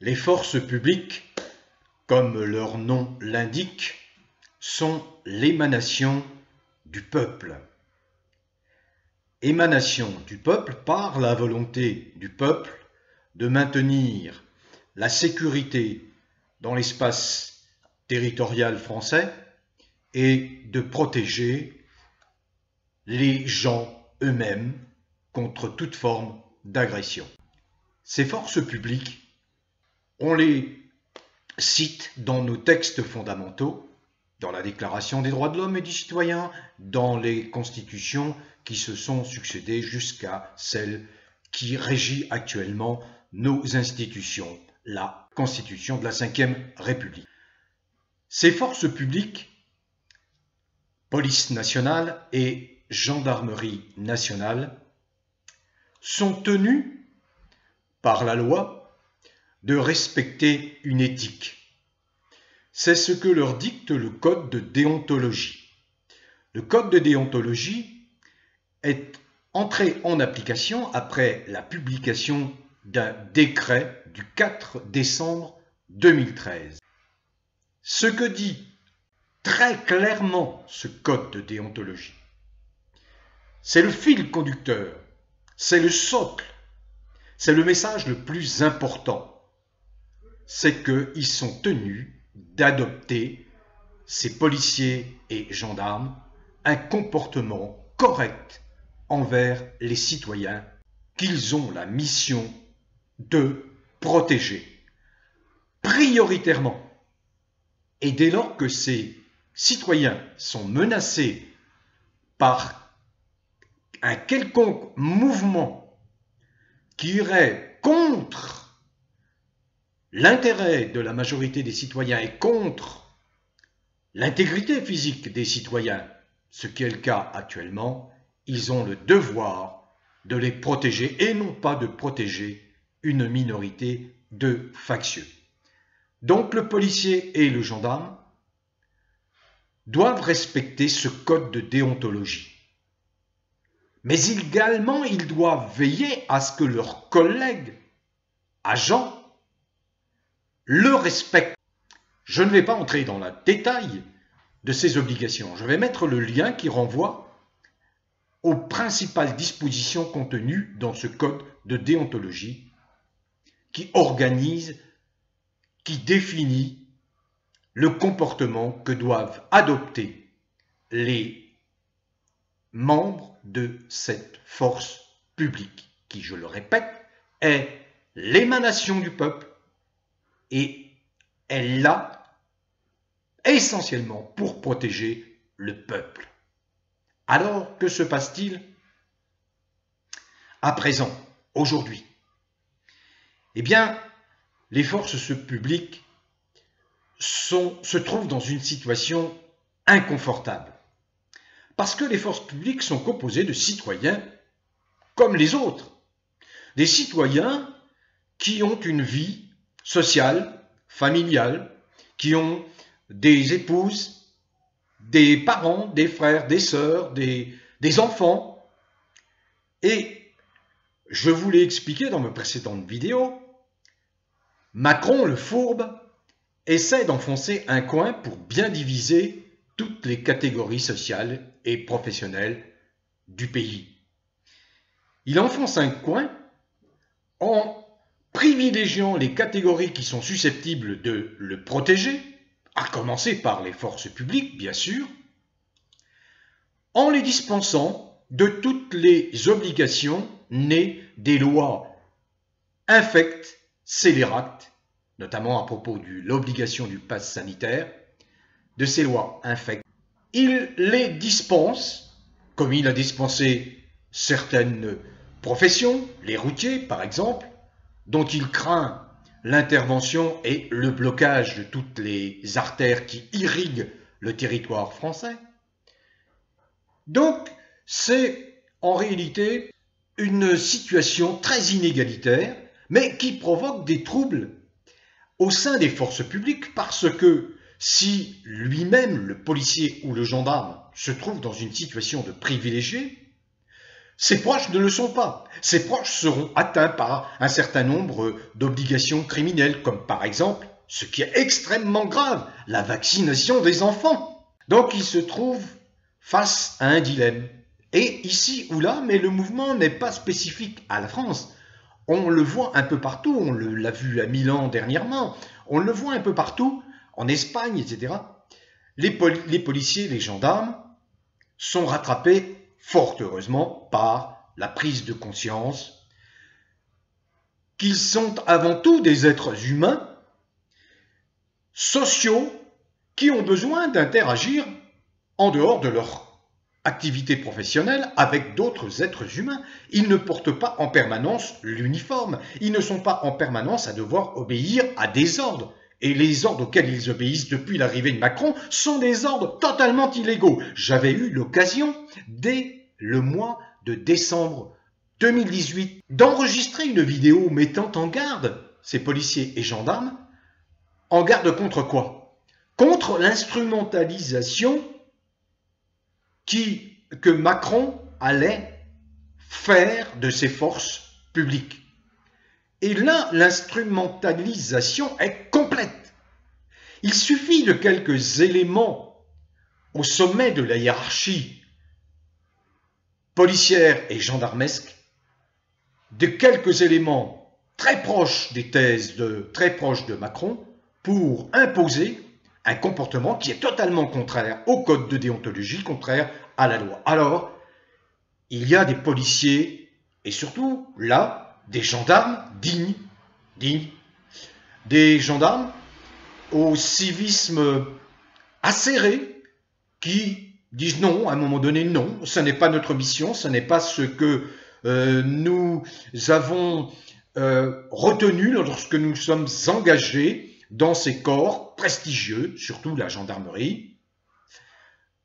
Les forces publiques, comme leur nom l'indique, sont l'émanation du peuple. Émanation du peuple par la volonté du peuple de maintenir la sécurité dans l'espace territorial français et de protéger les gens eux-mêmes contre toute forme d'agression. Ces forces publiques, on les cite dans nos textes fondamentaux, dans la Déclaration des droits de l'homme et du citoyen, dans les constitutions qui se sont succédées jusqu'à celle qui régit actuellement nos institutions, la Constitution de la Ve République. Ces forces publiques, police nationale et gendarmerie nationale, sont tenues par la loi de respecter une éthique. C'est ce que leur dicte le code de déontologie. Le code de déontologie est entré en application après la publication d'un décret du 4 décembre 2013. Ce que dit très clairement ce code de déontologie, c'est le fil conducteur, c'est le socle, c'est le message le plus important, c'est qu'ils sont tenus d'adopter, ces policiers et gendarmes, un comportement correct envers les citoyens qu'ils ont la mission de protéger prioritairement. Et dès lors que ces citoyens sont menacés par un quelconque mouvement qui irait contre l'intérêt de la majorité des citoyens et contre l'intégrité physique des citoyens, ce qui est le cas actuellement, ils ont le devoir de les protéger et non pas de protéger une minorité de factieux. Donc le policier et le gendarme doivent respecter ce code de déontologie. Mais également, ils doivent veiller à ce que leurs collègues agents le respectent. Je ne vais pas entrer dans le détail de ces obligations. Je vais mettre le lien qui renvoie aux principales dispositions contenues dans ce code de déontologie qui organise, qui définit le comportement que doivent adopter les membres de cette force publique, qui, je le répète, est l'émanation du peuple et est là essentiellement pour protéger le peuple. Alors, que se passe-t-il à présent, aujourd'hui? Eh bien, les forces publiques se trouvent dans une situation inconfortable. Parce que les forces publiques sont composées de citoyens comme les autres. Des citoyens qui ont une vie sociale, familiale, qui ont des épouses, des parents, des frères, des sœurs, des enfants. Et je vous l'ai expliqué dans mes précédentes vidéos, Macron, le fourbe, essaie d'enfoncer un coin pour bien diviser toutes les catégories sociales et professionnelles du pays. Il enfonce un coin en privilégiant les catégories qui sont susceptibles de le protéger, à commencer par les forces publiques, bien sûr, en les dispensant de toutes les obligations nées des lois infectes, scélérates, notamment à propos de l'obligation du pass sanitaire, de ces lois infectes. Il les dispense, comme il a dispensé certaines professions, les routiers par exemple, dont il craint l'intervention et le blocage de toutes les artères qui irriguent le territoire français. Donc, c'est en réalité une situation très inégalitaire, mais qui provoque des troubles au sein des forces publiques, parce que si lui-même, le policier ou le gendarme, se trouve dans une situation de privilégié, Ses proches ne le sont pas. Ses proches seront atteints par un certain nombre d'obligations criminelles, comme par exemple, ce qui est extrêmement grave, la vaccination des enfants. Donc il se trouve face à un dilemme. Et ici ou là, mais le mouvement n'est pas spécifique à la France. On le voit un peu partout, on l'a vu à Milan dernièrement, on le voit un peu partout, en Espagne, etc. Les policiers, les gendarmes sont rattrapés, fort heureusement, par la prise de conscience qu'ils sont avant tout des êtres humains, sociaux, qui ont besoin d'interagir en dehors de leur activité professionnelle avec d'autres êtres humains. Ils ne portent pas en permanence l'uniforme, ils ne sont pas en permanence à devoir obéir à des ordres. Et les ordres auxquels ils obéissent depuis l'arrivée de Macron sont des ordres totalement illégaux. J'avais eu l'occasion, dès le mois de décembre 2018, d'enregistrer une vidéo mettant en garde ces policiers et gendarmes. En garde contre quoi? Contre l'instrumentalisation que Macron allait faire de ses forces publiques. Et là, l'instrumentalisation est complète. Il suffit de quelques éléments au sommet de la hiérarchie policière et gendarmesque, de quelques éléments très proches des thèses très proches de Macron, pour imposer un comportement qui est totalement contraire au code de déontologie, contraire à la loi. Alors, il y a des policiers, et surtout, là, des gendarmes dignes, des gendarmes au civisme acéré, qui disent non, à un moment donné, non, ce n'est pas notre mission, ce n'est pas ce que nous avons retenu lorsque nous sommes engagés dans ces corps prestigieux, surtout la gendarmerie.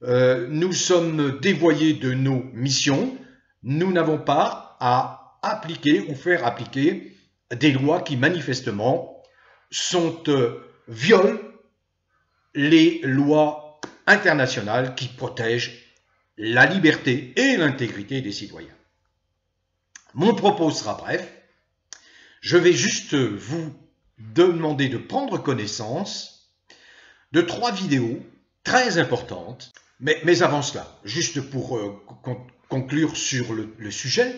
Nous sommes dévoyés de nos missions, nous n'avons pas à appliquer ou faire appliquer des lois qui manifestement violent les lois internationales qui protègent la liberté et l'intégrité des citoyens. Mon propos sera bref. Je vais juste vous demander de prendre connaissance de 3 vidéos très importantes. Mais avant cela, juste pour conclure sur le sujet,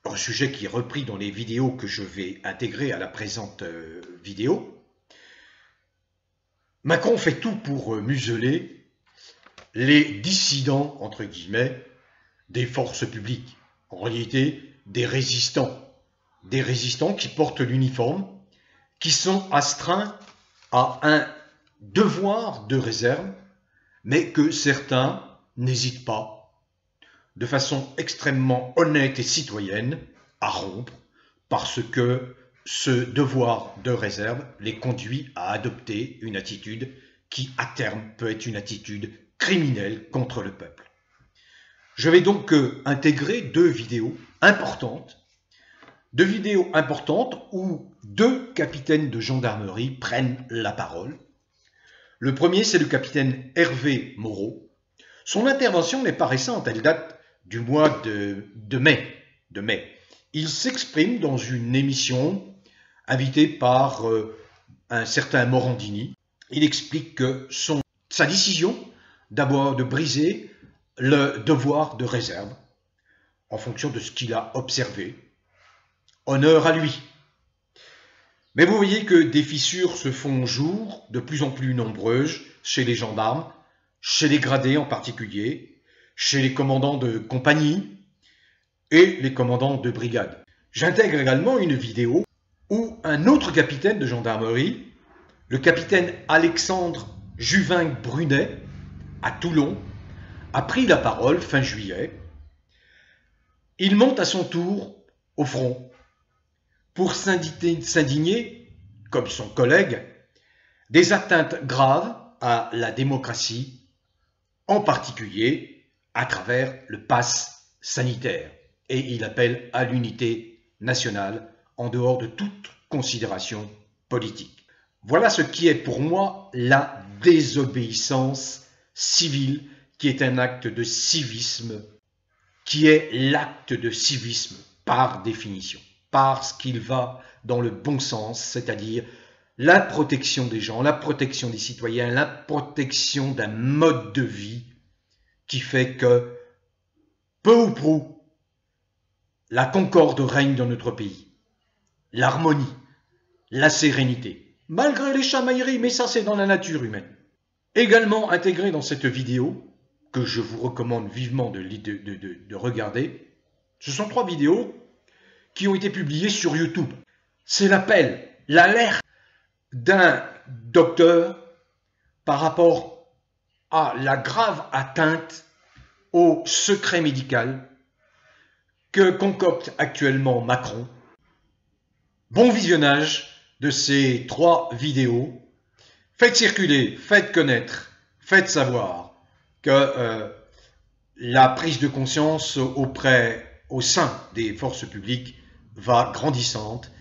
un sujet qui est repris dans les vidéos que je vais intégrer à la présente vidéo, Macron fait tout pour museler les dissidents, entre guillemets, des forces publiques. En réalité, des résistants qui portent l'uniforme, qui sont astreints à un devoir de réserve, mais que certains n'hésitent pas, de façon extrêmement honnête et citoyenne, à rompre, parce que ce devoir de réserve les conduit à adopter une attitude qui, à terme, peut être une attitude criminelle contre le peuple. Je vais donc intégrer 2 vidéos importantes, où 2 capitaines de gendarmerie prennent la parole. Le premier, c'est le capitaine Hervé Moreau. Son intervention n'est pas récente, elle date du mois de mai. Il s'exprime dans une émission invité par un certain Morandini. Il explique que sa décision d'abord de briser le devoir de réserve en fonction de ce qu'il a observé. Honneur à lui. Mais vous voyez que des fissures se font jour, de plus en plus nombreuses, chez les gendarmes, chez les gradés en particulier, chez les commandants de compagnie et les commandants de brigade. J'intègre également une vidéo où un autre capitaine de gendarmerie, le capitaine Alexandre Juvin-Brunet, à Toulon, a pris la parole fin juillet. Il monte à son tour au front pour s'indigner, comme son collègue, des atteintes graves à la démocratie, en particulier à travers le pass sanitaire. Et il appelle à l'unité nationale en dehors de toute considération politique. Voilà ce qui est pour moi la désobéissance civile, qui est un acte de civisme qui est l'acte de civisme par définition, parce qu'il va dans le bon sens, c'est-à-dire la protection des gens, la protection des citoyens, la protection d'un mode de vie qui fait que, peu ou prou, la concorde règne dans notre pays, l'harmonie, la sérénité, malgré les chamailleries, mais ça c'est dans la nature humaine. Également intégré dans cette vidéo, que je vous recommande vivement de regarder, ce sont 3 vidéos qui ont été publiées sur YouTube. C'est l'appel, l'alerte d'un docteur par rapport à la grave atteinte au secret médical que concocte actuellement Macron. Bon visionnage de ces 3 vidéos. Faites circuler, faites connaître, faites savoir que la prise de conscience au sein des forces publiques va grandissante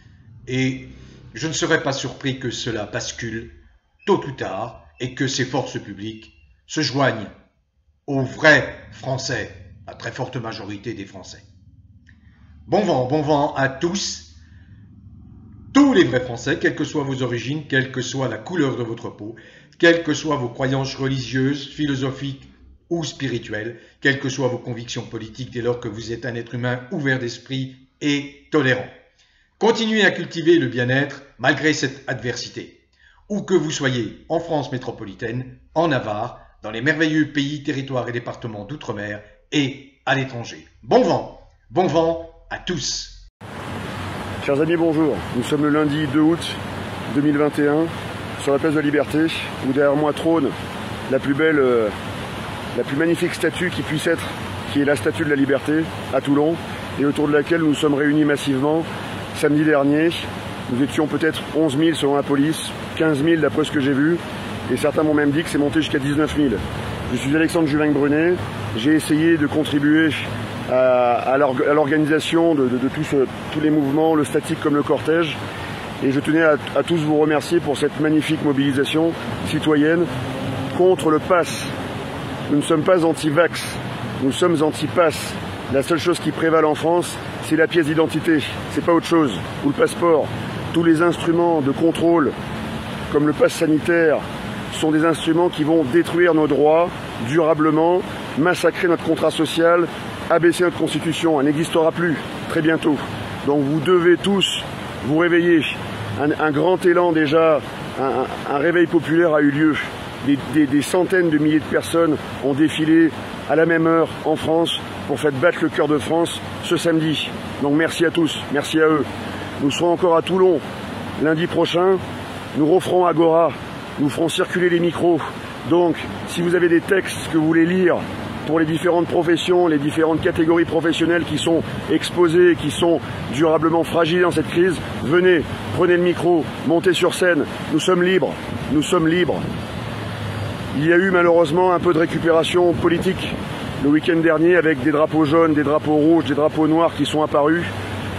et je ne serais pas surpris que cela bascule tôt ou tard et que ces forces publiques se joignent aux vrais Français, la très forte majorité des Français. Bon vent à tous les vrais Français, quelles que soient vos origines, quelle que soit la couleur de votre peau, quelles que soient vos croyances religieuses, philosophiques ou spirituelles, quelles que soient vos convictions politiques dès lors que vous êtes un être humain ouvert d'esprit et tolérant. Continuez à cultiver le bien-être malgré cette adversité. Où que vous soyez, en France métropolitaine, en Navarre, dans les merveilleux pays, territoires et départements d'outre-mer et à l'étranger. Bon vent à tous. Chers amis, bonjour. Nous sommes le lundi 2 août 2021 sur la place de la Liberté, où derrière moi trône la plus belle, la plus magnifique statue qui puisse être, qui est la statue de la Liberté à Toulon, et autour de laquelle nous sommes réunis massivement. Samedi dernier, nous étions peut-être 11 000 selon la police, 15 000 d'après ce que j'ai vu, et certains m'ont même dit que c'est monté jusqu'à 19 000. Je suis Alexandre Juvin-Brunet, j'ai essayé de contribuer à l'organisation de tous les mouvements, le statique comme le cortège, et je tenais à tous vous remercier pour cette magnifique mobilisation citoyenne contre le pass. Nous ne sommes pas anti-vax, nous sommes anti-pass. La seule chose qui prévale en France, c'est la pièce d'identité, c'est pas autre chose, ou le passeport. Tous les instruments de contrôle, comme le pass sanitaire, sont des instruments qui vont détruire nos droits durablement, massacrer notre contrat social, abaisser notre constitution. Elle n'existera plus très bientôt. Donc vous devez tous vous réveiller. Un grand élan déjà, un réveil populaire a eu lieu. Des centaines de milliers de personnes ont défilé à la même heure en France pour faire battre le cœur de France ce samedi. Donc merci à tous, merci à eux. Nous serons encore à Toulon lundi prochain. Nous referons Agora, nous ferons circuler les micros. Donc si vous avez des textes que vous voulez lire pour les différentes professions, les différentes catégories professionnelles qui sont exposées, qui sont durablement fragiles dans cette crise, venez, prenez le micro, montez sur scène. Nous sommes libres, nous sommes libres. Il y a eu malheureusement un peu de récupération politique le week-end dernier avec des drapeaux jaunes, des drapeaux rouges, des drapeaux noirs qui sont apparus.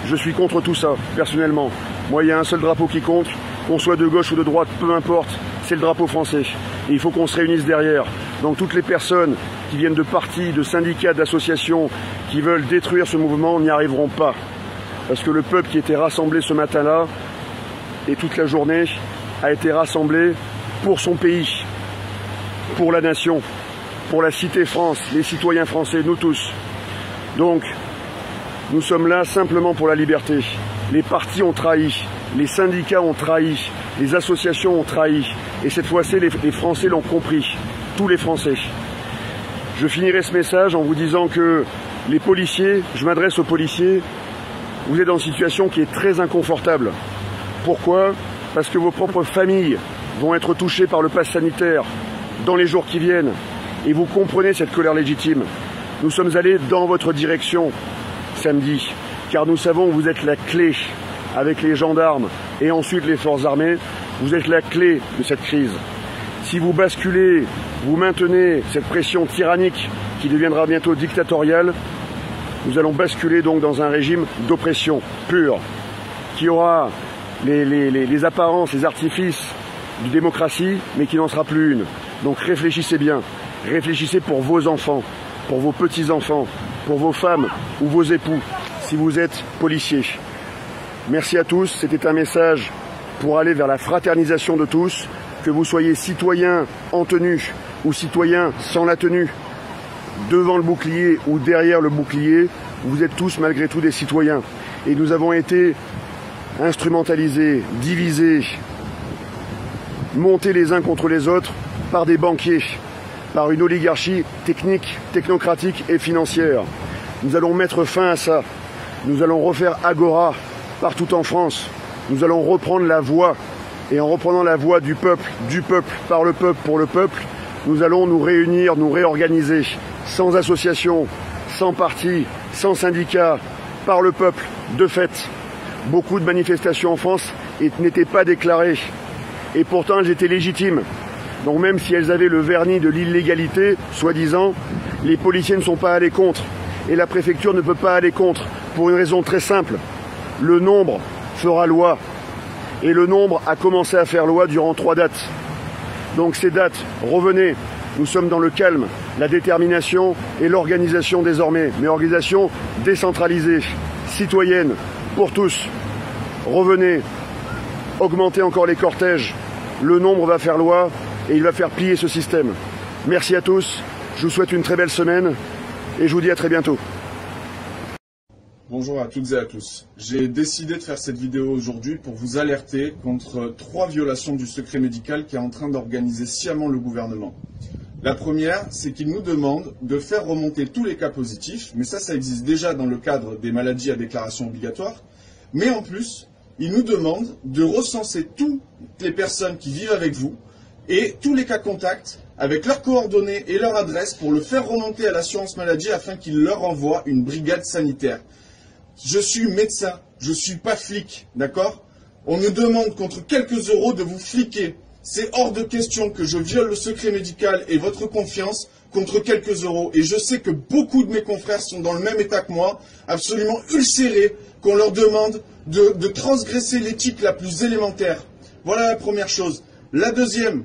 Je suis contre tout ça, personnellement. Moi, il y a un seul drapeau qui compte, qu'on soit de gauche ou de droite, peu importe, c'est le drapeau français. Et il faut qu'on se réunisse derrière. Donc toutes les personnes qui viennent de partis, de syndicats, d'associations, qui veulent détruire ce mouvement, n'y arriveront pas. Parce que le peuple qui était rassemblé ce matin-là, et toute la journée, a été rassemblé pour son pays, pour la nation, pour la cité France, les citoyens français, nous tous. Donc, nous sommes là simplement pour la liberté. Les partis ont trahi, les syndicats ont trahi, les associations ont trahi. Et cette fois-ci, les Français l'ont compris, tous les Français. Je finirai ce message en vous disant que les policiers, je m'adresse aux policiers, vous êtes dans une situation qui est très inconfortable. Pourquoi? Parce que vos propres familles vont être touchées par le pass sanitaire dans les jours qui viennent. Et vous comprenez cette colère légitime. Nous sommes allés dans votre direction samedi, car nous savons que vous êtes la clé avec les gendarmes et ensuite les forces armées. Vous êtes la clé de cette crise. Si vous basculez, vous maintenez cette pression tyrannique qui deviendra bientôt dictatoriale, nous allons basculer donc dans un régime d'oppression pure, qui aura les apparences, les artifices de démocratie, mais qui n'en sera plus une. Donc réfléchissez bien, réfléchissez pour vos enfants, pour vos petits-enfants, pour vos femmes ou vos époux si vous êtes policier. Merci à tous, c'était un message pour aller vers la fraternisation de tous, que vous soyez citoyens en tenue ou citoyens sans la tenue, devant le bouclier ou derrière le bouclier, vous êtes tous malgré tout des citoyens. Et nous avons été instrumentalisés, divisés, montés les uns contre les autres par des banquiers, par une oligarchie technique, technocratique et financière. Nous allons mettre fin à ça. Nous allons refaire Agora partout en France. Nous allons reprendre la voix. Et en reprenant la voix du peuple, par le peuple, pour le peuple, nous allons nous réunir, nous réorganiser, sans association, sans parti, sans syndicat, par le peuple, de fait. Beaucoup de manifestations en France n'étaient pas déclarées. Et pourtant, elles étaient légitimes. Donc même si elles avaient le vernis de l'illégalité, soi-disant, les policiers ne sont pas allés contre. Et la préfecture ne peut pas aller contre, pour une raison très simple. Le nombre fera loi. Et le nombre a commencé à faire loi durant 3 dates. Donc ces dates, revenez, nous sommes dans le calme, la détermination et l'organisation désormais, mais organisation décentralisée, citoyenne, pour tous. Revenez, augmentez encore les cortèges, le nombre va faire loi et il va faire plier ce système. Merci à tous, je vous souhaite une très belle semaine et je vous dis à très bientôt. Bonjour à toutes et à tous. J'ai décidé de faire cette vidéo aujourd'hui pour vous alerter contre 3 violations du secret médical qui est en train d'organiser sciemment le gouvernement. La première, c'est qu'il nous demande de faire remonter tous les cas positifs, mais ça existe déjà dans le cadre des maladies à déclaration obligatoire, mais en plus, il nous demande de recenser toutes les personnes qui vivent avec vous et tous les cas contacts avec leurs coordonnées et leur adresse pour le faire remonter à l'assurance maladie afin qu'il leur envoie une brigade sanitaire. Je suis médecin, je ne suis pas flic, d'accord? On nous demande contre quelques euros de vous fliquer. C'est hors de question que je viole le secret médical et votre confiance contre quelques euros. Et je sais que beaucoup de mes confrères sont dans le même état que moi, absolument ulcérés, qu'on leur demande de transgresser l'éthique la plus élémentaire. Voilà la première chose. La deuxième,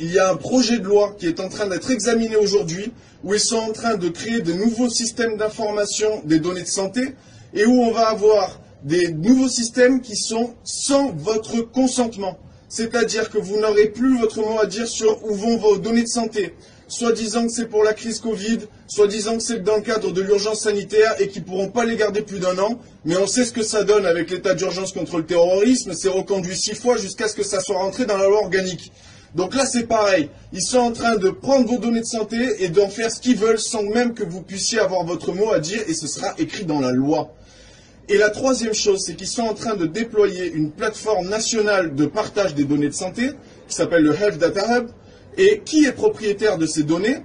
il y a un projet de loi qui est en train d'être examiné aujourd'hui, où ils sont en train de créer de nouveaux systèmes d'information des données de santé, et où on va avoir des nouveaux systèmes qui sont sans votre consentement. C'est-à-dire que vous n'aurez plus votre mot à dire sur où vont vos données de santé. Soit disant que c'est pour la crise Covid, soit disant que c'est dans le cadre de l'urgence sanitaire et qu'ils ne pourront pas les garder plus d'1 an. Mais on sait ce que ça donne avec l'état d'urgence contre le terrorisme. C'est reconduit 6 fois jusqu'à ce que ça soit rentré dans la loi organique. Donc là, c'est pareil. Ils sont en train de prendre vos données de santé et d'en faire ce qu'ils veulent sans même que vous puissiez avoir votre mot à dire et ce sera écrit dans la loi. Et la troisième chose, c'est qu'ils sont en train de déployer une plateforme nationale de partage des données de santé qui s'appelle le Health Data Hub. Et qui est propriétaire de ces données?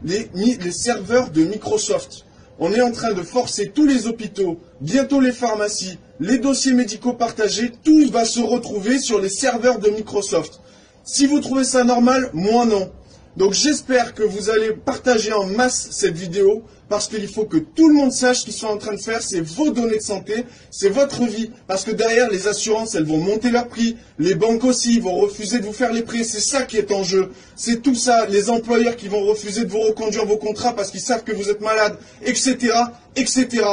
Les serveurs de Microsoft. On est en train de forcer tous les hôpitaux, bientôt les pharmacies, les dossiers médicaux partagés, tout va se retrouver sur les serveurs de Microsoft. Si vous trouvez ça normal, moi non. Donc j'espère que vous allez partager en masse cette vidéo parce qu'il faut que tout le monde sache ce qu'ils sont en train de faire, c'est vos données de santé, c'est votre vie. Parce que derrière, les assurances, elles vont monter leur prix, les banques aussi vont refuser de vous faire les prêts, c'est ça qui est en jeu. C'est tout ça, les employeurs qui vont refuser de vous reconduire vos contrats parce qu'ils savent que vous êtes malade, etc., etc.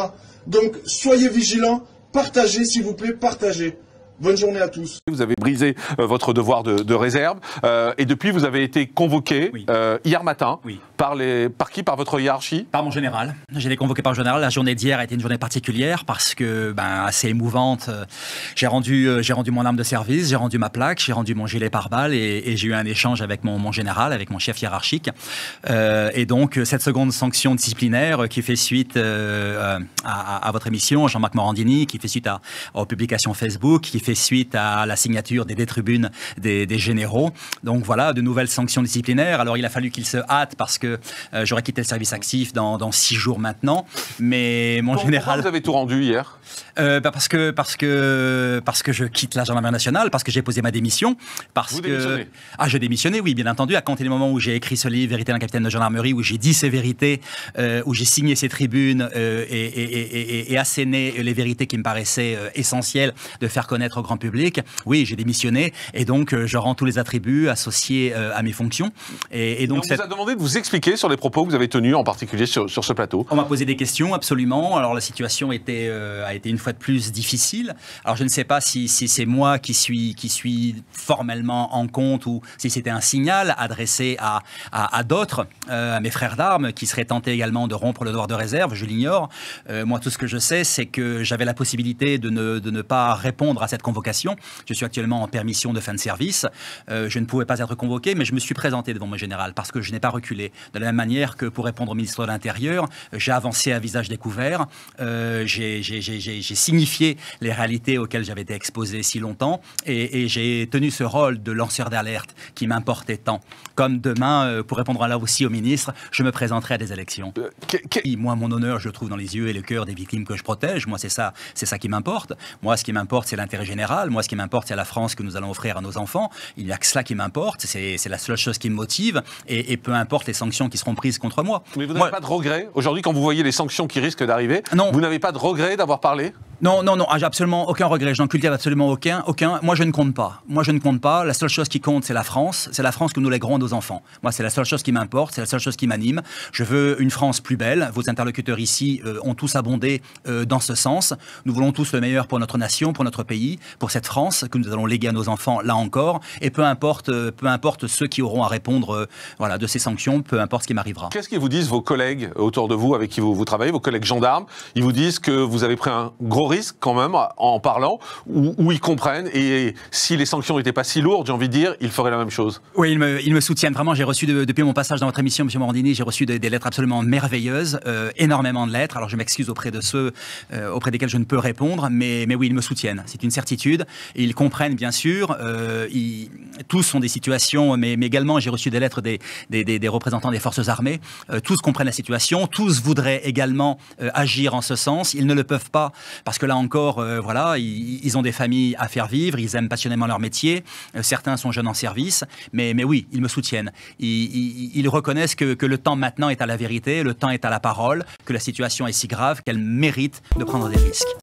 Donc soyez vigilants, partagez s'il vous plaît, partagez. Bonne journée à tous. Vous avez brisé votre devoir de réserve et depuis vous avez été convoqué hier matin par qui? Par votre hiérarchie? Par mon général. J'ai été convoqué par le général. La journée d'hier a été une journée particulière parce que assez émouvante. J'ai rendu mon arme de service, j'ai rendu ma plaque, j'ai rendu mon gilet pare-balles et j'ai eu un échange avec mon général, avec mon chef hiérarchique. Et donc cette seconde sanction disciplinaire qui fait suite à votre émission, Jean-Marc Morandini, qui fait suite aux publications Facebook, qui fait suite à la signature des tribunes des généraux. Donc voilà, de nouvelles sanctions disciplinaires. Alors il a fallu qu'il se hâte parce que j'aurais quitté le service actif dans 6 jours maintenant. Mais mon général... Pourquoi vous avez tout rendu hier? Parce que je quitte la gendarmerie nationale, parce que j'ai posé ma démission. Vous démissionnez? J'ai démissionné, oui, bien entendu, à compter du moment où j'ai écrit ce livre, Vérité d'un capitaine de gendarmerie, où j'ai dit ces vérités, où j'ai signé ces tribunes et asséné les vérités qui me paraissaient essentielles de faire connaître au grand public. Oui, j'ai démissionné et donc je rends tous les attributs associés à mes fonctions. Et donc on vous a demandé de vous expliquer sur les propos que vous avez tenus, en particulier sur ce plateau. On m'a posé des questions, absolument. Alors la situation a été une fois de plus difficile. Alors je ne sais pas si c'est moi qui suis formellement en compte ou si c'était un signal adressé à d'autres, à mes frères d'armes qui seraient tentés également de rompre le devoir de réserve. Je l'ignore. Moi, tout ce que je sais, c'est que j'avais la possibilité de ne pas répondre à cette convocation. Je suis actuellement en permission de fin de service. Je ne pouvais pas être convoqué, mais je me suis présenté devant mon général parce que je n'ai pas reculé. De la même manière que pour répondre au ministre de l'Intérieur, j'ai avancé à visage découvert. J'ai signifié les réalités auxquelles j'avais été exposé si longtemps et j'ai tenu ce rôle de lanceur d'alerte qui m'importait tant. Comme demain, pour répondre là aussi au ministre, je me présenterai à des élections. Moi, mon honneur, je le trouve dans les yeux et le cœur des victimes que je protège. Moi, c'est ça qui m'importe. Moi, ce qui m'importe, c'est l'intérêt général. Moi, ce qui m'importe, c'est la France que nous allons offrir à nos enfants. Il n'y a que cela qui m'importe. C'est la seule chose qui me motive. Et peu importe les sanctions qui seront prises contre moi. Mais vous n'avez pas de regret aujourd'hui quand vous voyez les sanctions qui risquent d'arriver? Vous n'avez pas de regret d'avoir parlé? Non, j'ai absolument aucun regret. Je n'en cultive absolument aucun. Moi, je ne compte pas. La seule chose qui compte, c'est la France. C'est la France que nous léguerons à nos enfants. Moi, c'est la seule chose qui m'importe. C'est la seule chose qui m'anime. Je veux une France plus belle. Vos interlocuteurs ici ont tous abondé dans ce sens. Nous voulons tous le meilleur pour notre nation, pour notre pays, pour cette France que nous allons léguer à nos enfants, là encore. Et peu importe ceux qui auront à répondre de ces sanctions, peu importe ce qui m'arrivera. Qu'est-ce qu'ils vous disent, vos collègues autour de vous, avec qui vous travaillez, vos collègues gendarmes? Ils vous disent que vous avez pris un gros risque quand même en parlant, ou ils comprennent, et si les sanctions n'étaient pas si lourdes, j'ai envie de dire, ils feraient la même chose? Oui, ils me soutiennent vraiment. J'ai reçu depuis mon passage dans votre émission, M. Morandini, j'ai reçu des lettres absolument merveilleuses, énormément de lettres. Alors je m'excuse auprès de ceux auprès desquels je ne peux répondre, mais oui, ils me soutiennent. C'est une certitude. Et ils comprennent, bien sûr. Tous sont des situations, mais également j'ai reçu des lettres des représentants des forces armées. Tous comprennent la situation. Tous voudraient également agir en ce sens. Ils ne le peuvent pas parce que là encore, ils ont des familles à faire vivre. Ils aiment passionnément leur métier. Certains sont jeunes en service, mais oui, ils me soutiennent. Ils reconnaissent que le temps maintenant est à la vérité, le temps est à la parole, que la situation est si grave qu'elle mérite de prendre des risques.